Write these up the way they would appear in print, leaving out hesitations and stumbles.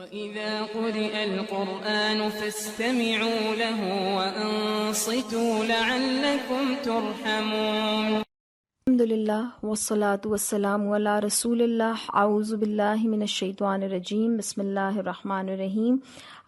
وَإِذَا قُرِئَ الْقُرْآنُ فَاسْتَمِعُوا لَهُ وَأَنصِتُوا لَعَلَّكُمْ تُرْحَمُونَ۔ الحمدللہ والصلاة والسلام علی رسول اللہ۔ اعوذ باللہ من الشیطان الرجیم، بسم اللہ الرحمن الرحیم۔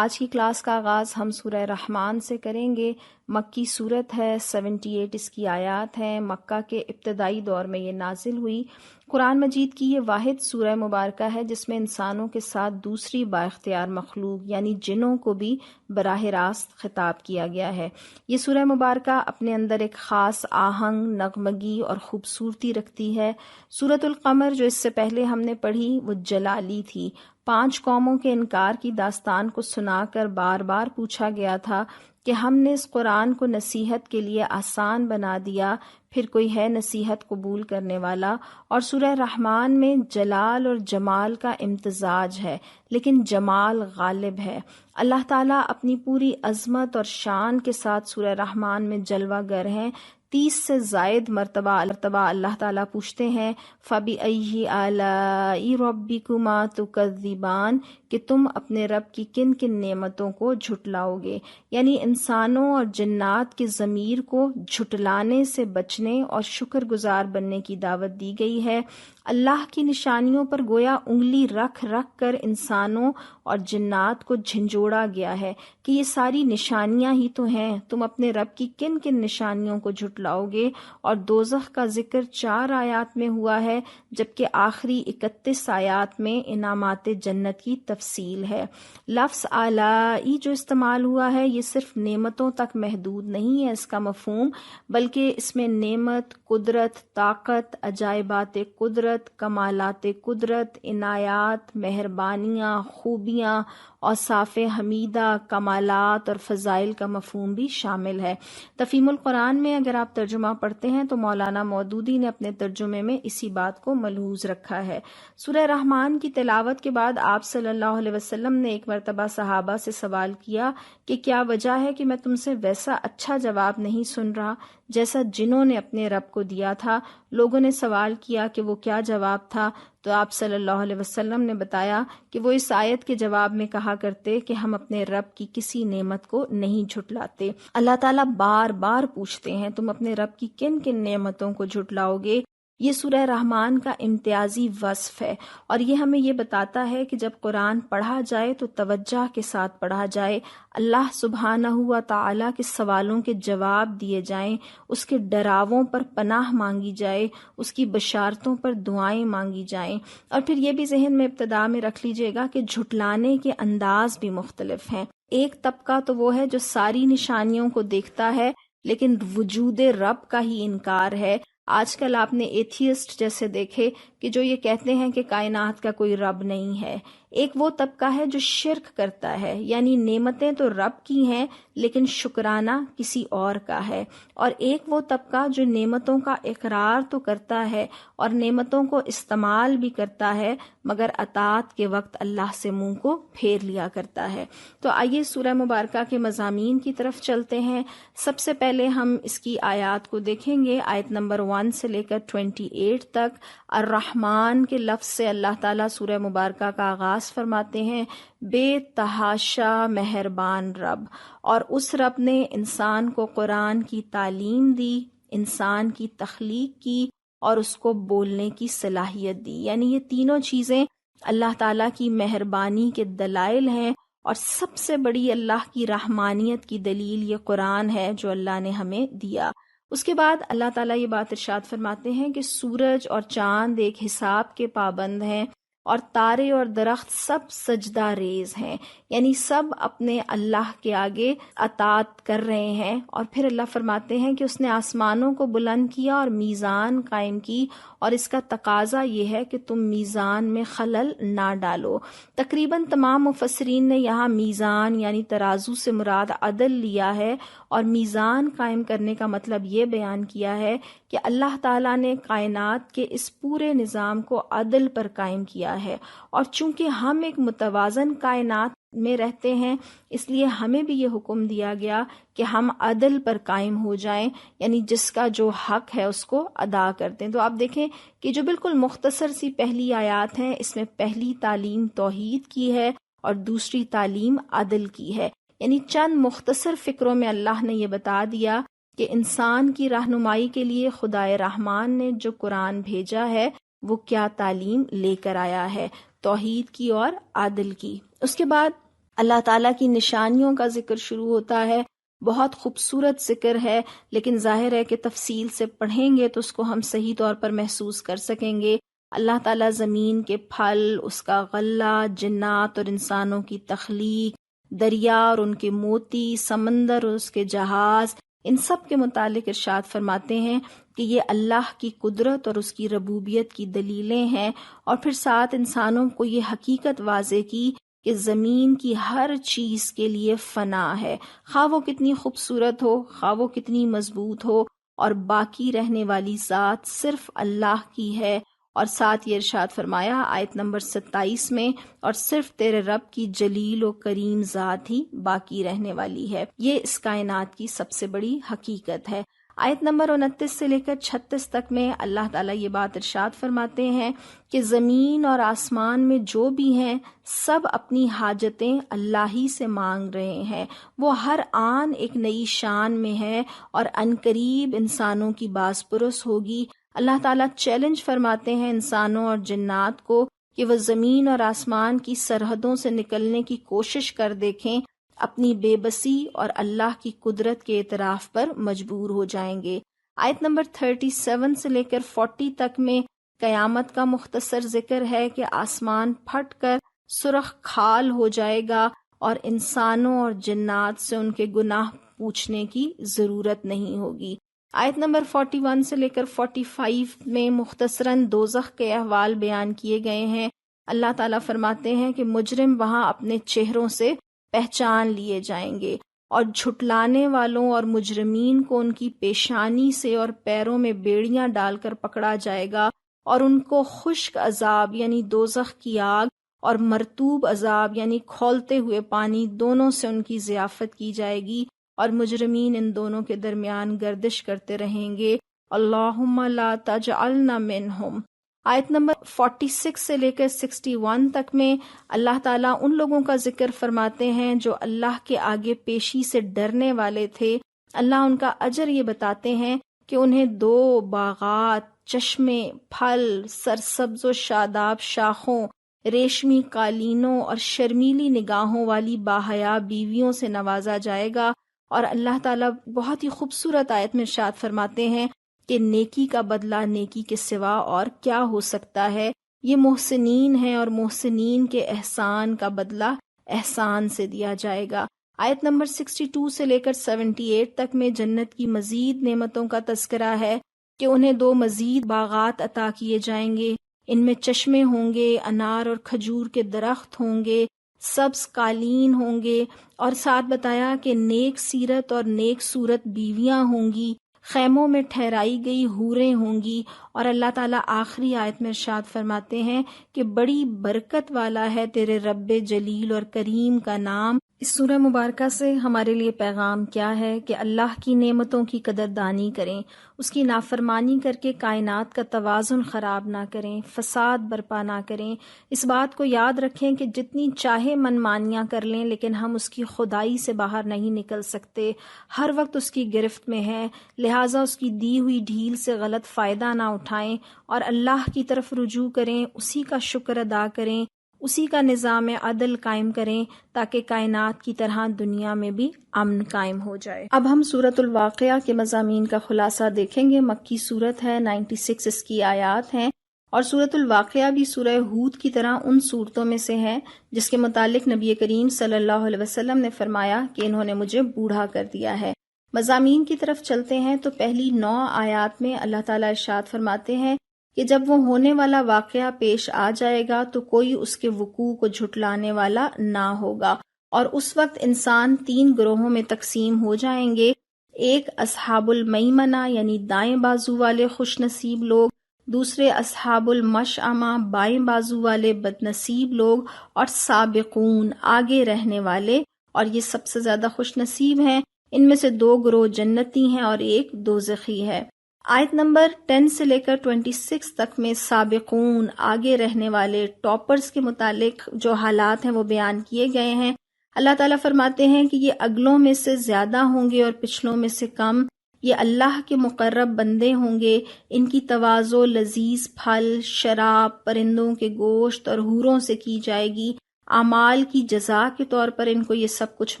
آج کی کلاس کا آغاز ہم سورہ رحمان سے کریں گے۔ مکی صورت ہے، 78 اس کی آیات ہیں۔ مکہ کے ابتدائی دور میں یہ نازل ہوئی۔ قرآن مجید کی یہ واحد سورہ مبارکہ ہے جس میں انسانوں کے ساتھ دوسری با اختیار مخلوق یعنی جنوں کو بھی براہ راست خطاب کیا گیا ہے۔ یہ سورہ مبارکہ اپنے اندر ایک خاص آہنگ، نغمگی اور خوبصورتی رکھتی ہے۔ سورۃ القمر جو اس سے پہلے ہم نے پڑھی وہ جلالی تھی۔ 5 قوموں کے انکار کی داستان کو سنا کر بار بار پوچھا گیا تھا کہ ہم نے اس قرآن کو نصیحت کے لیے آسان بنا دیا، پھر کوئی ہے نصیحت قبول کرنے والا؟ اور سورہ رحمان میں جلال اور جمال کا امتزاج ہے، لیکن جمال غالب ہے۔ اللہ تعالیٰ اپنی پوری عظمت اور شان کے ساتھ سورہ رحمان میں جلوہ گر ہیں۔ 30 سے زائد مرتبہ اللہ تعالیٰ پوچھتے ہیں فَبِأَيِّ آلَاءِ رَبِّكُمَا تُكَذِّبَانِ، کہ تم اپنے رب کی کن کن نعمتوں کو جھٹلاؤ گے، یعنی انسانوں اور جنات کے ضمیر کو جھٹلانے سے بچنے اور شکر گزار بننے کی دعوت دی گئی ہے۔ اللہ کی نشانیوں پر گویا انگلی رکھ رکھ کر انسانوں اور جنات کو جھنجھوڑا گیا ہے کہ یہ ساری نشانیاں ہی تو ہیں، تم اپنے رب کی کن کن نشانیوں کو جھٹلاؤ گے۔ اور دوزخ کا ذکر 4 آیات میں ہوا ہے، جبکہ آخری 31 آیات میں انعامات جنت کی تفصیل ہے۔ لفظ آلائی جو استعمال ہوا ہے یہ صرف نعمتوں تک محدود نہیں ہے اس کا مفہوم، بلکہ اس میں نعمت، قدرت، طاقت، عجائبات قدرت، کمالات قدرت، عنایات، مہربانیاں، خوبیاں، اوصاف حمیدہ، کمالات اور فضائل کا مفہوم بھی شامل ہے۔ تفہیم القرآن میں اگر آپ ترجمہ پڑھتے ہیں تو مولانا مودودی نے اپنے ترجمے میں اسی بات کو ملحوظ رکھا ہے۔ سورہ رحمان کی تلاوت کے بعد آپ صلی اللہ علیہ وسلم نے ایک مرتبہ صحابہ سے سوال کیا کہ کیا وجہ ہے کہ میں تم سے ویسا اچھا جواب نہیں سن رہا جیسا جنہوں نے اپنے رب کو دیا تھا؟ لوگوں نے سوال کیا کہ وہ کیا جواب تھا، تو آپ صلی اللہ علیہ وسلم نے بتایا کہ وہ اس آیت کے جواب میں کہا کرتے کہ ہم اپنے رب کی کسی نعمت کو نہیں جھٹلاتے۔ اللہ تعالیٰ بار بار پوچھتے ہیں تم اپنے رب کی کن کن نعمتوں کو جھٹلاؤ گے۔ یہ سورہ رحمان کا امتیازی وصف ہے، اور یہ ہمیں یہ بتاتا ہے کہ جب قرآن پڑھا جائے تو توجہ کے ساتھ پڑھا جائے، اللہ سبحانہ و تعالیٰ کے سوالوں کے جواب دیے جائیں، اس کے ڈراووں پر پناہ مانگی جائے، اس کی بشارتوں پر دعائیں مانگی جائیں۔ اور پھر یہ بھی ذہن میں ابتدا میں رکھ لیجئے گا کہ جھٹلانے کے انداز بھی مختلف ہیں۔ ایک طبقہ تو وہ ہے جو ساری نشانیوں کو دیکھتا ہے لیکن وجود رب کا ہی انکار ہے۔ آج کل آپ نے ایتھیسٹ جیسے دیکھے کہ جو یہ کہتے ہیں کہ کائنات کا کوئی رب نہیں ہے۔ ایک وہ طبقہ ہے جو شرک کرتا ہے، یعنی نعمتیں تو رب کی ہیں لیکن شکرانہ کسی اور کا ہے۔ اور ایک وہ طبقہ جو نعمتوں کا اقرار تو کرتا ہے اور نعمتوں کو استعمال بھی کرتا ہے مگر اطاعت کے وقت اللہ سے منہ کو پھیر لیا کرتا ہے۔ تو آئیے سورہ مبارکہ کے مضامین کی طرف چلتے ہیں۔ سب سے پہلے ہم اس کی آیات کو دیکھیں گے، آیت نمبر 1 سے لے کر 28 تک۔ الرحمن کے لفظ سے اللہ تعالیٰ سورہ مبارکہ کا آغاز فرماتے ہیں، بے تحاشا مہربان رب۔ اور اس رب نے انسان کو قرآن کی تعلیم دی، انسان کی تخلیق کی اور اس کو بولنے کی صلاحیت دی، یعنی یہ تینوں چیزیں اللہ تعالیٰ کی مہربانی کے دلائل ہیں، اور سب سے بڑی اللہ کی رحمانیت کی دلیل یہ قرآن ہے جو اللہ نے ہمیں دیا۔ اس کے بعد اللہ تعالیٰ یہ بات ارشاد فرماتے ہیں کہ سورج اور چاند ایک حساب کے پابند ہیں اور تارے اور درخت سب سجدہ ریز ہیں، یعنی سب اپنے اللہ کے آگے اطاعت کر رہے ہیں۔ اور پھر اللہ فرماتے ہیں کہ اس نے آسمانوں کو بلند کیا اور میزان قائم کی، اور اس کا تقاضا یہ ہے کہ تم میزان میں خلل نہ ڈالو۔ تقریباً تمام مفسرین نے یہاں میزان یعنی ترازو سے مراد عدل لیا ہے، اور میزان قائم کرنے کا مطلب یہ بیان کیا ہے کہ اللہ تعالیٰ نے کائنات کے اس پورے نظام کو عدل پر قائم کیا ہے، اور چونکہ ہم ایک متوازن کائنات میں رہتے ہیں اس لیے ہمیں بھی یہ حکم دیا گیا کہ ہم عدل پر قائم ہو جائیں، یعنی جس کا جو حق ہے اس کو ادا کرتے ہیں۔ تو آپ دیکھیں کہ جو بالکل مختصر سی پہلی آیات ہیں اس میں پہلی تعلیم توحید کی ہے، اور دوسری تعلیم عدل کی ہے. یعنی چند مختصر فکروں میں اللہ نے یہ بتا دیا کہ انسان کی رہنمائی کے لیے خدائے رحمان نے جو قرآن بھیجا ہے وہ کیا تعلیم لے کر آیا ہے، توحید کی اور عدل کی. اس کے بعد اللہ تعالیٰ کی نشانیوں کا ذکر شروع ہوتا ہے. بہت خوبصورت ذکر ہے، لیکن ظاہر ہے کہ تفصیل سے پڑھیں گے تو اس کو ہم صحیح طور پر محسوس کر سکیں گے. اللہ تعالیٰ زمین کے پھل، اس کا غلہ، جنات اور انسانوں کی تخلیق، دریا اور ان کے موتی، سمندر اور اس کے جہاز، ان سب کے متعلق ارشاد فرماتے ہیں کہ یہ اللہ کی قدرت اور اس کی ربوبیت کی دلیلیں ہیں. اور پھر ساتھ انسانوں کو یہ حقیقت واضح کی کہ زمین کی ہر چیز کے لیے فنا ہے، خواہ وہ کتنی خوبصورت ہو، خواہ وہ کتنی مضبوط ہو، اور باقی رہنے والی ذات صرف اللہ کی ہے. اور ساتھ یہ ارشاد فرمایا آیت نمبر 27 میں، اور صرف تیرے رب کی جلیل و کریم ذات ہی باقی رہنے والی ہے. یہ اس کائنات کی سب سے بڑی حقیقت ہے. آیت نمبر 29 سے لے کر 36 تک میں اللہ تعالیٰ یہ بات ارشاد فرماتے ہیں کہ زمین اور آسمان میں جو بھی ہیں سب اپنی حاجتیں اللہ ہی سے مانگ رہے ہیں. وہ ہر آن ایک نئی شان میں ہے اور عنقریب انسانوں کی باز پرس ہوگی. اللہ تعالیٰ چیلنج فرماتے ہیں انسانوں اور جنات کو کہ وہ زمین اور آسمان کی سرحدوں سے نکلنے کی کوشش کر دیکھیں، اپنی بے بسی اور اللہ کی قدرت کے اعتراف پر مجبور ہو جائیں گے. آیت نمبر 37 سے لے کر 40 تک میں قیامت کا مختصر ذکر ہے کہ آسمان پھٹ کر سرخ کھال ہو جائے گا اور انسانوں اور جنات سے ان کے گناہ پوچھنے کی ضرورت نہیں ہوگی. آیت نمبر 41 سے لے کر 45 میں مختصراً دوزخ کے احوال بیان کیے گئے ہیں. اللہ تعالیٰ فرماتے ہیں کہ مجرم وہاں اپنے چہروں سے پہچان لیے جائیں گے، اور جھٹلانے والوں اور مجرمین کو ان کی پیشانی سے اور پیروں میں بیڑیاں ڈال کر پکڑا جائے گا، اور ان کو خشک عذاب یعنی دوزخ کی آگ اور مرطوب عذاب یعنی کھولتے ہوئے پانی دونوں سے ان کی ضیافت کی جائے گی، اور مجرمین ان دونوں کے درمیان گردش کرتے رہیں گے. اللہم لا تجعلنا منہم. آیت نمبر 46 سے لے کر 61 تک میں اللہ تعالیٰ ان لوگوں کا ذکر فرماتے ہیں جو اللہ کے آگے پیشی سے ڈرنے والے تھے. اللہ ان کا اجر یہ بتاتے ہیں کہ انہیں 2 باغات، چشمے، پھل، سرسبز و شاداب شاخوں، ریشمی قالینوں اور شرمیلی نگاہوں والی باحیا بیویوں سے نوازا جائے گا. اور اللہ تعالیٰ بہت ہی خوبصورت آیت میں ارشاد فرماتے ہیں کہ نیکی کا بدلہ نیکی کے سوا اور کیا ہو سکتا ہے. یہ محسنین ہیں اور محسنین کے احسان کا بدلہ احسان سے دیا جائے گا. آیت نمبر 62 سے لے کر 78 تک میں جنت کی مزید نعمتوں کا تذکرہ ہے کہ انہیں 2 مزید باغات عطا کیے جائیں گے. ان میں چشمے ہوں گے، انار اور کھجور کے درخت ہوں گے، سبز قالین ہوں گے، اور ساتھ بتایا کہ نیک سیرت اور نیک صورت بیویاں ہوں گی، خیموں میں ٹھہرائی گئی حوریں ہوں گی. اور اللہ تعالیٰ آخری آیت میں ارشاد فرماتے ہیں کہ بڑی برکت والا ہے تیرے رب جلیل اور کریم کا نام. اس سورہ مبارکہ سے ہمارے لیے پیغام کیا ہے کہ اللہ کی نعمتوں کی قدردانی کریں، اس کی نافرمانی کر کے کائنات کا توازن خراب نہ کریں، فساد برپا نہ کریں. اس بات کو یاد رکھیں کہ جتنی چاہے منمانیاں کر لیں لیکن ہم اس کی خدائی سے باہر نہیں نکل سکتے، ہر وقت اس کی گرفت میں ہے. لہٰذا اس کی دی ہوئی ڈھیل سے غلط فائدہ نہ اٹھائیں اور اللہ کی طرف رجوع کریں، اسی کا شکر ادا کریں، اسی کا نظام عدل قائم کریں تاکہ کائنات کی طرح دنیا میں بھی امن قائم ہو جائے. اب ہم سورۃ الواقعہ کے مضامین کا خلاصہ دیکھیں گے. مکی سورت ہے، 96 اس کی آیات ہیں، اور سورۃ الواقعہ بھی سورہ ہود کی طرح ان صورتوں میں سے ہے جس کے متعلق نبی کریم صلی اللہ علیہ وسلم نے فرمایا کہ انہوں نے مجھے بوڑھا کر دیا ہے. مضامین کی طرف چلتے ہیں تو پہلی 9 آیات میں اللہ تعالیٰ ارشاد فرماتے ہیں کہ جب وہ ہونے والا واقعہ پیش آ جائے گا تو کوئی اس کے وقوع کو جھٹلانے والا نہ ہوگا، اور اس وقت انسان 3 گروہوں میں تقسیم ہو جائیں گے. ایک اصحاب المیمنہ یعنی دائیں بازو والے خوش نصیب لوگ، دوسرے اصحاب المشأمہ بائیں بازو والے بد نصیب لوگ، اور سابقون آگے رہنے والے، اور یہ سب سے زیادہ خوش نصیب ہیں. ان میں سے 2 گروہ جنتی ہیں اور ایک دوزخی ہے. آیت نمبر 10 سے لے کر 26 تک میں سابقون، آگے رہنے والے ٹاپرز کے متعلق جو حالات ہیں وہ بیان کیے گئے ہیں۔ اللہ تعالیٰ فرماتے ہیں کہ یہ اگلوں میں سے زیادہ ہوں گے اور پچھلوں میں سے کم، یہ اللہ کے مقرب بندے ہوں گے، ان کی تواضع لذیذ پھل، شراب، پرندوں کے گوشت اور حوروں سے کی جائے گی، اعمال کی جزا کے طور پر ان کو یہ سب کچھ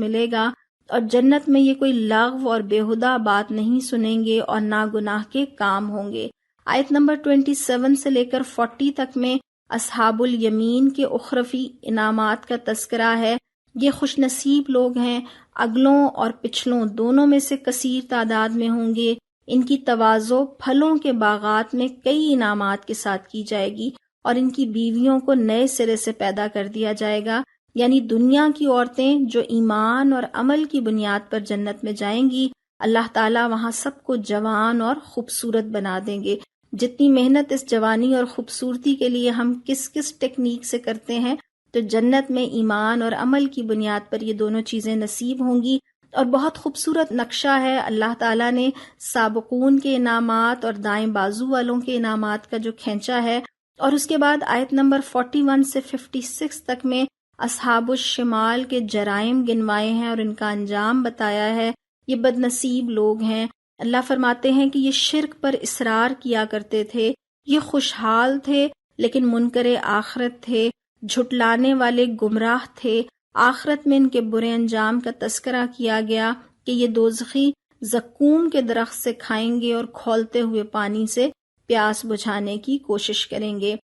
ملے گا، اور جنت میں یہ کوئی لغو اور بیہودہ بات نہیں سنیں گے اور نہ گناہ کے کام ہوں گے۔ آیت نمبر 27 سے لے کر 40 تک میں اصحاب الیمین کے اخروی انعامات کا تذکرہ ہے۔ یہ خوش نصیب لوگ ہیں، اگلوں اور پچھلوں دونوں میں سے کثیر تعداد میں ہوں گے، ان کی تواضع پھلوں کے باغات میں کئی انعامات کے ساتھ کی جائے گی، اور ان کی بیویوں کو نئے سرے سے پیدا کر دیا جائے گا، یعنی دنیا کی عورتیں جو ایمان اور عمل کی بنیاد پر جنت میں جائیں گی، اللہ تعالیٰ وہاں سب کو جوان اور خوبصورت بنا دیں گے۔ جتنی محنت اس جوانی اور خوبصورتی کے لیے ہم کس کس ٹیکنیک سے کرتے ہیں، تو جنت میں ایمان اور عمل کی بنیاد پر یہ دونوں چیزیں نصیب ہوں گی، اور بہت خوبصورت نقشہ ہے اللہ تعالیٰ نے سابقون کے انعامات اور دائیں بازو والوں کے انعامات کا جو کھینچا ہے۔ اور اس کے بعد آیت نمبر 41 سے 56 تک میں اصحاب الشمال کے جرائم گنوائے ہیں اور ان کا انجام بتایا ہے۔ یہ بد نصیب لوگ ہیں۔ اللہ فرماتے ہیں کہ یہ شرک پر اصرار کیا کرتے تھے، یہ خوشحال تھے لیکن منکر آخرت تھے، جھٹلانے والے گمراہ تھے۔ آخرت میں ان کے برے انجام کا تذکرہ کیا گیا کہ یہ دوزخی زقوم کے درخت سے کھائیں گے اور کھولتے ہوئے پانی سے پیاس بجھانے کی کوشش کریں گے۔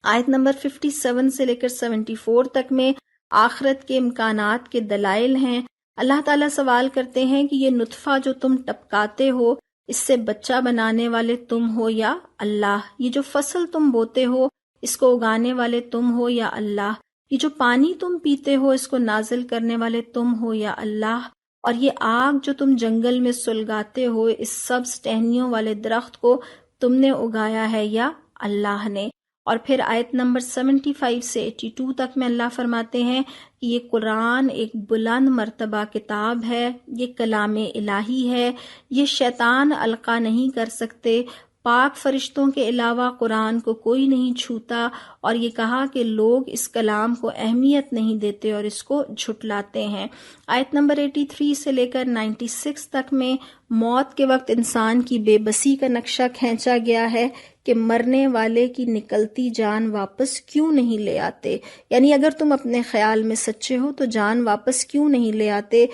آیت نمبر 57 سے لے کر 74 تک میں آخرت کے امکانات کے دلائل ہیں۔ اللہ تعالیٰ سوال کرتے ہیں کہ یہ نطفہ جو تم ٹپکاتے ہو، اس سے بچہ بنانے والے تم ہو یا اللہ؟ یہ جو فصل تم بوتے ہو، اس کو اگانے والے تم ہو یا اللہ؟ یہ جو پانی تم پیتے ہو، اس کو نازل کرنے والے تم ہو یا اللہ؟ اور یہ آگ جو تم جنگل میں سلگاتے ہو، اس سبز ٹہنیوں والے درخت کو تم نے اگایا ہے یا اللہ نے؟ اور پھر آیت نمبر 75 سے 82 تک میں اللہ فرماتے ہیں کہ یہ قرآن ایک بلند مرتبہ کتاب ہے، یہ کلام الہی ہے، یہ شیطان القا نہیں کر سکتے، پاک فرشتوں کے علاوہ قرآن کو کوئی نہیں چھوتا۔ اور یہ کہا کہ لوگ اس کلام کو اہمیت نہیں دیتے اور اس کو جھٹلاتے ہیں۔ آیت نمبر 83 سے لے کر 96 تک میں موت کے وقت انسان کی بے بسی کا نقشہ کھینچا گیا ہے کہ مرنے والے کی نکلتی جان واپس کیوں نہیں لے آتے، یعنی اگر تم اپنے خیال میں سچے ہو تو جان واپس کیوں نہیں لے آتے۔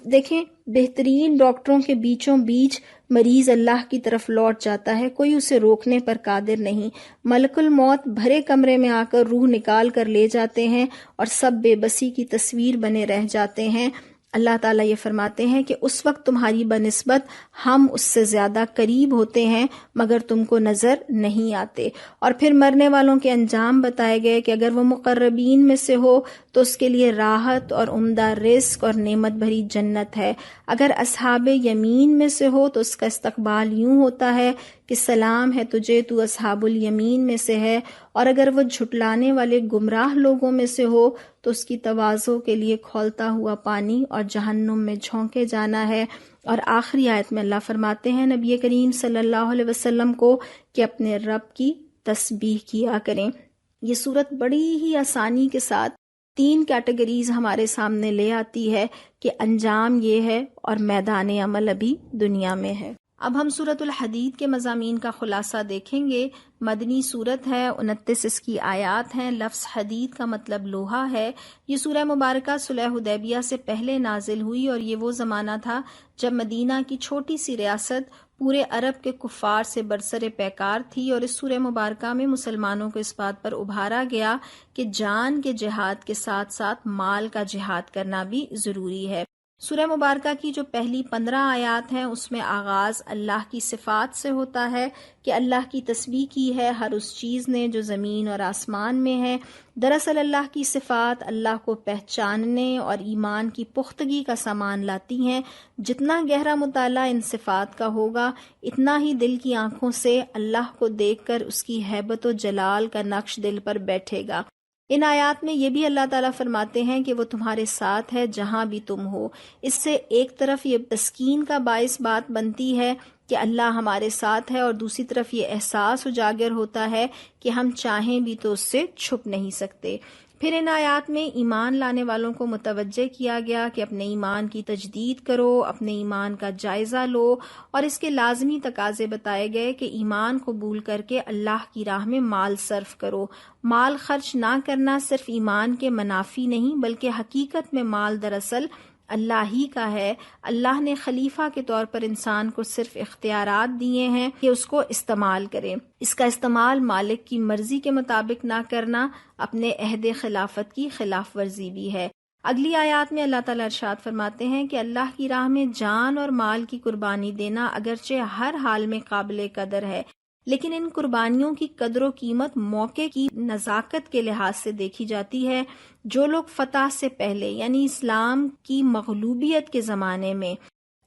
دیکھیں، بہترین ڈاکٹروں کے بیچوں بیچ مریض اللہ کی طرف لوٹ جاتا ہے، کوئی اسے روکنے پر قادر نہیں۔ ملک الموت بھرے کمرے میں آ کر روح نکال کر لے جاتے ہیں اور سب بے بسی کی تصویر بنے رہ جاتے ہیں۔ اللہ تعالیٰ یہ فرماتے ہیں کہ اس وقت تمہاری بنسبت ہم اس سے زیادہ قریب ہوتے ہیں مگر تم کو نظر نہیں آتے۔ اور پھر مرنے والوں کے انجام بتائے گئے کہ اگر وہ مقربین میں سے ہو تو اس کے لیے راحت اور عمدہ رزق اور نعمت بھری جنت ہے، اگر اصحاب یمین میں سے ہو تو اس کا استقبال یوں ہوتا ہے کہ سلام ہے تجھے، تو اصحاب الیمین میں سے ہے، اور اگر وہ جھٹلانے والے گمراہ لوگوں میں سے ہو تو اس کی تواضع کے لیے کھولتا ہوا پانی اور جہنم میں جھونکے جانا ہے۔ اور آخری آیت میں اللہ فرماتے ہیں نبی کریم صلی اللہ علیہ وسلم کو کہ اپنے رب کی تسبیح کیا کریں۔ یہ صورت بڑی ہی آسانی کے ساتھ 3 کیٹیگریز ہمارے سامنے لے آتی ہے کہ انجام یہ ہے اور میدان عمل ابھی دنیا میں ہے۔ اب ہم سورۃ الحدید کے مضامین کا خلاصہ دیکھیں گے۔ مدنی سورت ہے، 29 اس کی آیات ہیں۔ لفظ حدید کا مطلب لوہا ہے۔ یہ سورہ مبارکہ صلح حدیبیہ سے پہلے نازل ہوئی اور یہ وہ زمانہ تھا جب مدینہ کی چھوٹی سی ریاست پورے عرب کے کفار سے برسر پیکار تھی، اور اس سورہ مبارکہ میں مسلمانوں کو اس بات پر ابھارا گیا کہ جان کے جہاد کے ساتھ ساتھ مال کا جہاد کرنا بھی ضروری ہے۔ سورہ مبارکہ کی جو پہلی 15 آیات ہیں اس میں آغاز اللہ کی صفات سے ہوتا ہے کہ اللہ کی تسبیح کی ہے ہر اس چیز نے جو زمین اور آسمان میں ہے۔ دراصل اللہ کی صفات اللہ کو پہچاننے اور ایمان کی پختگی کا سامان لاتی ہیں۔ جتنا گہرا مطالعہ ان صفات کا ہوگا اتنا ہی دل کی آنکھوں سے اللہ کو دیکھ کر اس کی ہیبت و جلال کا نقش دل پر بیٹھے گا۔ ان آیات میں یہ بھی اللہ تعالیٰ فرماتے ہیں کہ وہ تمہارے ساتھ ہے جہاں بھی تم ہو۔ اس سے ایک طرف یہ تسکین کا باعث بات بنتی ہے کہ اللہ ہمارے ساتھ ہے، اور دوسری طرف یہ احساس اجاگر ہوتا ہے کہ ہم چاہیں بھی تو اس سے چھپ نہیں سکتے۔ پھر ان آیات میں ایمان لانے والوں کو متوجہ کیا گیا کہ اپنے ایمان کی تجدید کرو، اپنے ایمان کا جائزہ لو، اور اس کے لازمی تقاضے بتائے گئے کہ ایمان قبول کر کے اللہ کی راہ میں مال صرف کرو۔ مال خرچ نہ کرنا صرف ایمان کے منافی نہیں، بلکہ حقیقت میں مال دراصل اللہ ہی کا ہے۔ اللہ نے خلیفہ کے طور پر انسان کو صرف اختیارات دیے ہیں کہ اس کو استعمال کرے۔ اس کا استعمال مالک کی مرضی کے مطابق نہ کرنا اپنے عہد خلافت کی خلاف ورزی بھی ہے۔ اگلی آیات میں اللہ تعالیٰ ارشاد فرماتے ہیں کہ اللہ کی راہ میں جان اور مال کی قربانی دینا اگرچہ ہر حال میں قابل قدر ہے، لیکن ان قربانیوں کی قدر و قیمت موقع کی نزاکت کے لحاظ سے دیکھی جاتی ہے۔ جو لوگ فتح سے پہلے یعنی اسلام کی مغلوبیت کے زمانے میں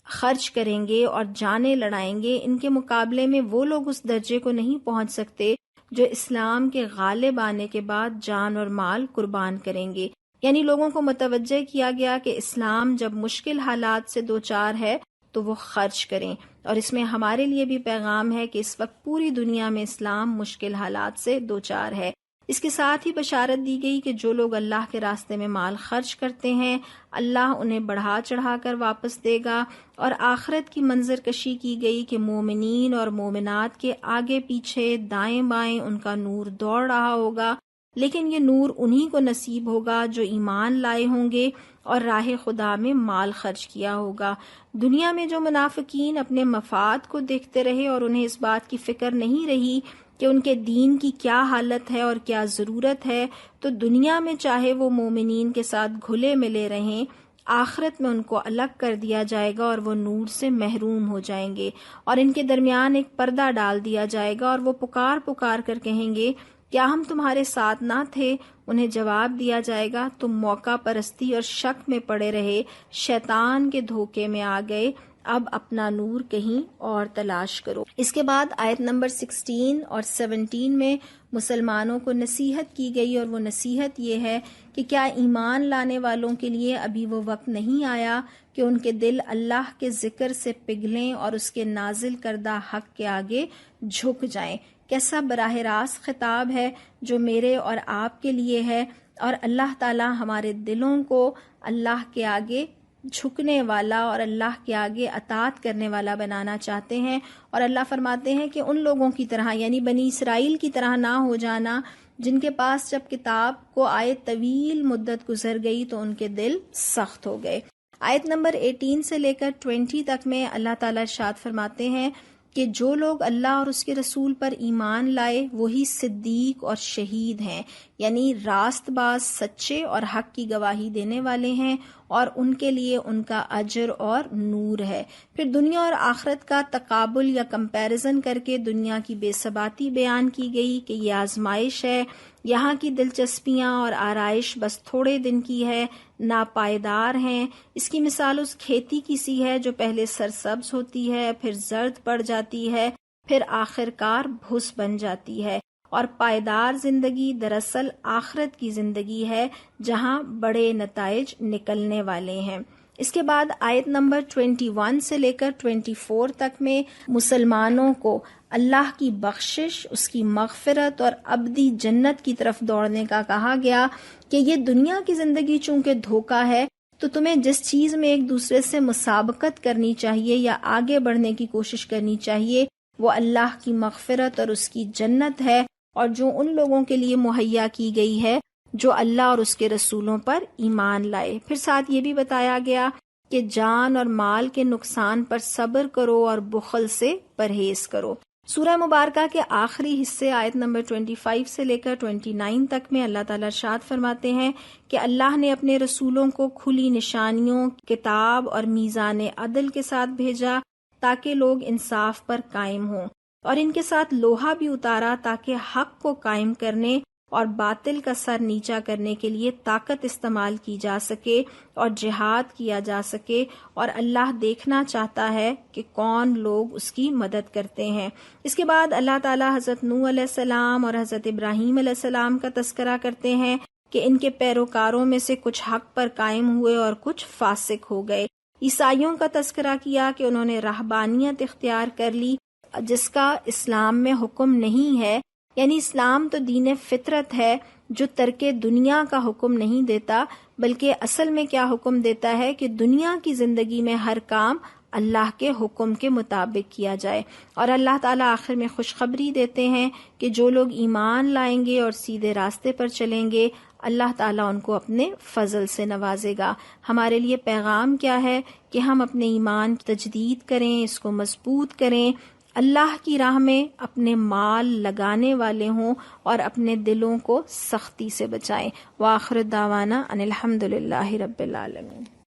خرچ کریں گے اور جانیں لڑائیں گے، ان کے مقابلے میں وہ لوگ اس درجے کو نہیں پہنچ سکتے جو اسلام کے غالب آنے کے بعد جان اور مال قربان کریں گے۔ یعنی لوگوں کو متوجہ کیا گیا کہ اسلام جب مشکل حالات سے دوچار ہے تو وہ خرچ کریں، اور اس میں ہمارے لیے بھی پیغام ہے کہ اس وقت پوری دنیا میں اسلام مشکل حالات سے دوچار ہے۔ اس کے ساتھ ہی بشارت دی گئی کہ جو لوگ اللہ کے راستے میں مال خرچ کرتے ہیں اللہ انہیں بڑھا چڑھا کر واپس دے گا، اور آخرت کی منظر کشی کی گئی کہ مومنین اور مومنات کے آگے پیچھے دائیں بائیں ان کا نور دوڑ رہا ہوگا، لیکن یہ نور انہی کو نصیب ہوگا جو ایمان لائے ہوں گے اور راہ خدا میں مال خرچ کیا ہوگا۔ دنیا میں جو منافقین اپنے مفاد کو دیکھتے رہے اور انہیں اس بات کی فکر نہیں رہی کہ ان کے دین کی کیا حالت ہے اور کیا ضرورت ہے، تو دنیا میں چاہے وہ مومنین کے ساتھ گھلے ملے رہیں، آخرت میں ان کو الگ کر دیا جائے گا اور وہ نور سے محروم ہو جائیں گے، اور ان کے درمیان ایک پردہ ڈال دیا جائے گا، اور وہ پکار پکار کر کہیں گے کیا ہم تمہارے ساتھ نہ تھے؟ انہیں جواب دیا جائے گا تم موقع پرستی اور شک میں پڑے رہے، شیطان کے دھوکے میں آ گئے، اب اپنا نور کہیں اور تلاش کرو۔ اس کے بعد آیت نمبر 16 اور 17 میں مسلمانوں کو نصیحت کی گئی، اور وہ نصیحت یہ ہے کہ کیا ایمان لانے والوں کے لیے ابھی وہ وقت نہیں آیا کہ ان کے دل اللہ کے ذکر سے پگھلیں اور اس کے نازل کردہ حق کے آگے جھک جائیں۔ کیسا براہ راست خطاب ہے جو میرے اور آپ کے لیے ہے، اور اللہ تعالی ہمارے دلوں کو اللہ کے آگے جھکنے والا اور اللہ کے آگے اطاعت کرنے والا بنانا چاہتے ہیں، اور اللہ فرماتے ہیں کہ ان لوگوں کی طرح یعنی بنی اسرائیل کی طرح نہ ہو جانا جن کے پاس جب کتاب کو آئے طویل مدت گزر گئی تو ان کے دل سخت ہو گئے۔ آیت نمبر 18 سے لے کر 20 تک میں اللہ تعالیٰ ارشاد فرماتے ہیں کہ جو لوگ اللہ اور اس کے رسول پر ایمان لائے وہی صدیق اور شہید ہیں، یعنی راست باز، سچے اور حق کی گواہی دینے والے ہیں، اور ان کے لیے ان کا اجر اور نور ہے۔ پھر دنیا اور آخرت کا تقابل یا کمپیریزن کر کے دنیا کی بے ثباتی بیان کی گئی کہ یہ آزمائش ہے، یہاں کی دلچسپیاں اور آرائش بس تھوڑے دن کی ہے، ناپائیدار ہیں۔ اس کی مثال اس کھیتی کی سی ہے جو پہلے سرسبز ہوتی ہے، پھر زرد پڑ جاتی ہے، پھر آخر کار بھس بن جاتی ہے، اور پائیدار زندگی دراصل آخرت کی زندگی ہے جہاں بڑے نتائج نکلنے والے ہیں۔ اس کے بعد آیت نمبر 21 سے لے کر 24 تک میں مسلمانوں کو اللہ کی بخشش، اس کی مغفرت اور ابدی جنت کی طرف دوڑنے کا کہا گیا کہ یہ دنیا کی زندگی چونکہ دھوکہ ہے تو تمہیں جس چیز میں ایک دوسرے سے مسابقت کرنی چاہیے یا آگے بڑھنے کی کوشش کرنی چاہیے وہ اللہ کی مغفرت اور اس کی جنت ہے، اور جو ان لوگوں کے لیے مہیا کی گئی ہے جو اللہ اور اس کے رسولوں پر ایمان لائے۔ پھر ساتھ یہ بھی بتایا گیا کہ جان اور مال کے نقصان پر صبر کرو اور بخل سے پرہیز کرو۔ سورہ مبارکہ کے آخری حصے آیت نمبر 25 سے لے کر 29 تک میں اللہ تعالیٰ ارشاد فرماتے ہیں کہ اللہ نے اپنے رسولوں کو کھلی نشانیوں، کتاب اور میزان عدل کے ساتھ بھیجا تاکہ لوگ انصاف پر قائم ہوں، اور ان کے ساتھ لوہا بھی اتارا تاکہ حق کو قائم کرنے اور باطل کا سر نیچا کرنے کے لیے طاقت استعمال کی جا سکے اور جہاد کیا جا سکے، اور اللہ دیکھنا چاہتا ہے کہ کون لوگ اس کی مدد کرتے ہیں۔ اس کے بعد اللہ تعالیٰ حضرت نوح علیہ السلام اور حضرت ابراہیم علیہ السلام کا تذکرہ کرتے ہیں کہ ان کے پیروکاروں میں سے کچھ حق پر قائم ہوئے اور کچھ فاسق ہو گئے۔ عیسائیوں کا تذکرہ کیا کہ انہوں نے رہبانیت اختیار کر لی، جس کا اسلام میں حکم نہیں ہے، یعنی اسلام تو دین فطرت ہے جو ترک دنیا کا حکم نہیں دیتا، بلکہ اصل میں کیا حکم دیتا ہے کہ دنیا کی زندگی میں ہر کام اللہ کے حکم کے مطابق کیا جائے۔ اور اللہ تعالیٰ آخر میں خوشخبری دیتے ہیں کہ جو لوگ ایمان لائیں گے اور سیدھے راستے پر چلیں گے، اللہ تعالیٰ ان کو اپنے فضل سے نوازے گا۔ ہمارے لیے پیغام کیا ہے کہ ہم اپنے ایمان کی تجدید کریں، اس کو مضبوط کریں، اللہ کی راہ میں اپنے مال لگانے والے ہوں اور اپنے دلوں کو سختی سے بچائیں۔ وآخر دعوانا ان الحمد للہ رب العالمین۔